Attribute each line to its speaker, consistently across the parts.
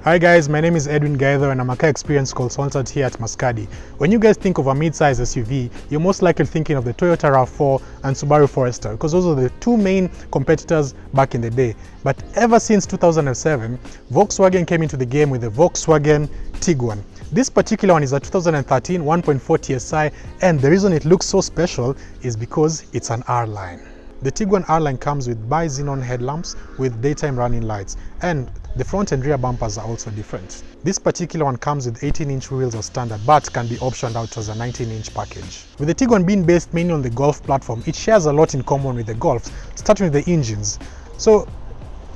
Speaker 1: Hi guys, my name is Edwin Gaither and I'm a car experience consultant here at Mascardi. When you guys think of a mid-size SUV, you're most likely thinking of the Toyota RAV4 and Subaru Forester because those are the two main competitors back in the day. But ever since 2007, Volkswagen came into the game with the Volkswagen Tiguan. This particular one is a 2013 1.4 TSI, and the reason it looks so special is because it's an R-Line. The Tiguan R-Line comes with bi-xenon headlamps with daytime running lights, and the front and rear bumpers are also different. This particular one comes with 18-inch wheels as standard, but can be optioned out as a 19-inch package. With the Tiguan being based mainly on the Golf platform, it shares a lot in common with the Golfs, starting with the engines. So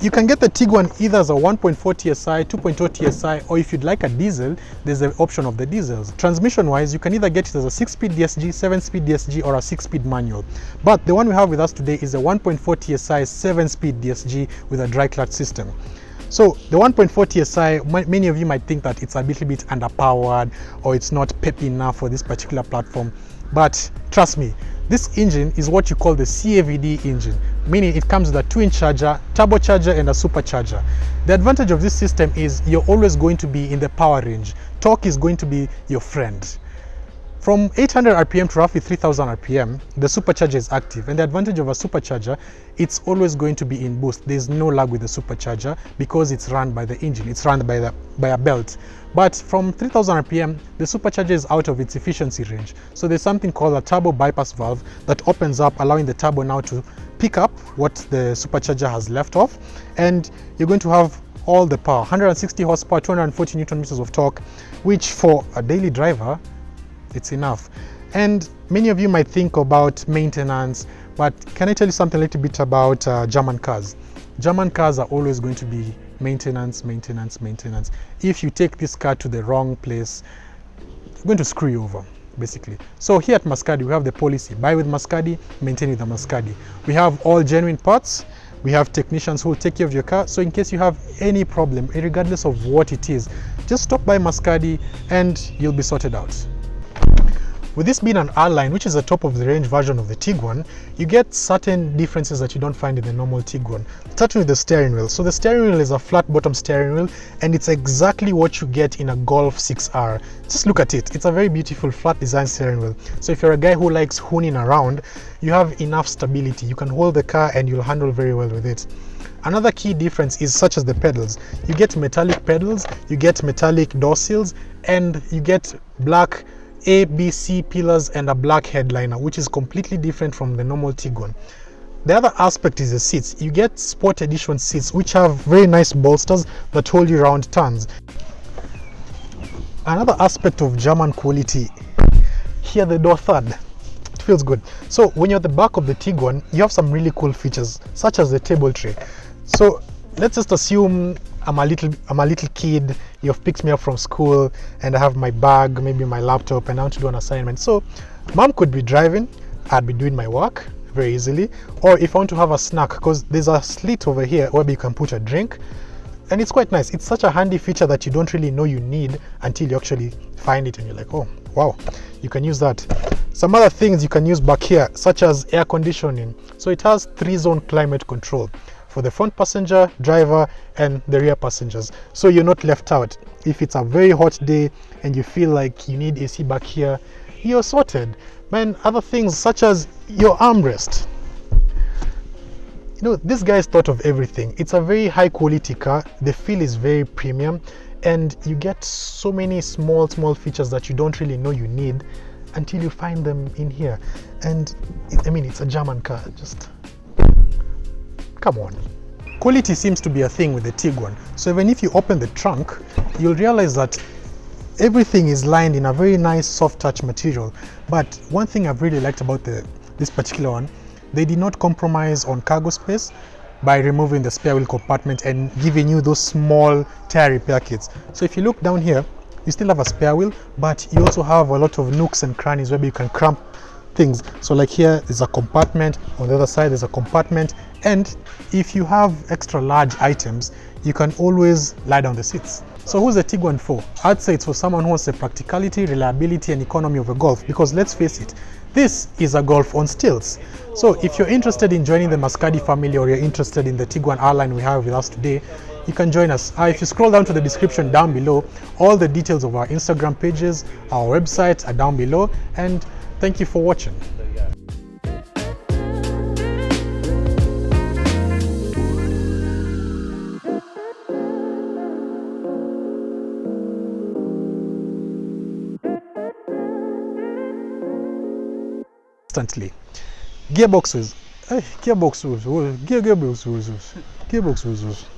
Speaker 1: you can get the Tiguan either as a 1.4 TSI, 2.0 TSI, or if you'd like a diesel, there's the option of the diesels. Transmission-wise, you can either get it as a 6-speed DSG, 7-speed DSG, or a 6-speed manual. But the one we have with us today is a 1.4 TSI 7-speed DSG with a dry-clutch system. So the 1.4 TSI, many of you might think that it's a little bit underpowered or it's not peppy enough for this particular platform. But trust me, this engine is what you call the CAVD engine, meaning it comes with a 2-inch charger, turbocharger, and a supercharger. The advantage of this system is you're always going to be in the power range. Torque is going to be your friend. From 800 RPM to roughly 3000 RPM, the supercharger is active, and the advantage of a supercharger, it's always going to be in boost. There's no lag with the supercharger because it's run by the engine, it's run by a belt. But from 3000 RPM, the supercharger is out of its efficiency range. So there's something called a turbo bypass valve that opens up, allowing the turbo now to pick up what the supercharger has left off, and you're going to have all the power, 160 horsepower, 240 Newton meters of torque, which for a daily driver, it's enough. And many of you might think about maintenance, but can I tell you something a little bit about German cars? German cars are always going to be maintenance, maintenance, maintenance. If you take this car to the wrong place, you're going to screw you over, basically. So here at Mascardi, we have the policy: buy with Mascardi, maintain with the Mascardi. We have all genuine parts. We have technicians who will take care of your car. So in case you have any problem, regardless of what it is, just stop by Mascardi and you'll be sorted out. With this being an R-Line, which is a top-of-the-range version of the Tiguan, you get certain differences that you don't find in the normal Tiguan. Starting with the steering wheel. So the steering wheel is a flat-bottom steering wheel, and it's exactly what you get in a Golf 6R. Just look at it. It's a very beautiful flat design steering wheel. So if you're a guy who likes hooning around, you have enough stability. You can hold the car and you'll handle very well with it. Another key difference is such as the pedals. You get metallic pedals, you get metallic door sills, and you get black A, B, C pillars and a black headliner, which is completely different from the normal Tiguan. The other aspect is the seats. You get Sport Edition seats, which have very nice bolsters that hold you around turns. Another aspect of German quality, here the door third. It feels good. So when you're at the back of the Tiguan, you have some really cool features, such as the table tray. So let's just assume I'm a little kid, you've picked me up from school and I have my bag, maybe my laptop, and I want to do an assignment. So mom could be driving, I'd be doing my work very easily. Or if I want to have a snack, because there's a slit over here where you can put a drink, and it's quite nice. It's such a handy feature that you don't really know you need until you actually find it and you're like, oh wow, you can use that. Some other things you can use back here, such as air conditioning. So it has 3-zone climate control for the front passenger, driver, and the rear passengers. So you're not left out. If it's a very hot day and you feel like you need AC back here, you're sorted. Man, other things such as your armrest. You know, this guy's thought of everything. It's a very high quality car. The feel is very premium, and you get so many small features that you don't really know you need until you find them in here. And I mean, it's a German car. Just come on. Quality seems to be a thing with the Tiguan. So even if you open the trunk, you'll realize that everything is lined in a very nice soft touch material. But one thing I've really liked about this particular one, they did not compromise on cargo space by removing the spare wheel compartment and giving you those small tire repair kits. So if you look down here, you still have a spare wheel, but you also have a lot of nooks and crannies where you can cramp things. So like here is a compartment, on the other side there's a compartment, and if you have extra large items, you can always lie down the seats. So who's the Tiguan for? I'd say it's for someone who wants the practicality, reliability and economy of a Golf, because let's face it, this is a Golf on stilts. So if you're interested in joining the Mascardi family, or you're interested in the Tiguan R-Line we have with us today, you can join us. If you scroll down to the description down below, all the details of our Instagram pages, our website are down below, and thank you for watching. Instantly. Gearbox was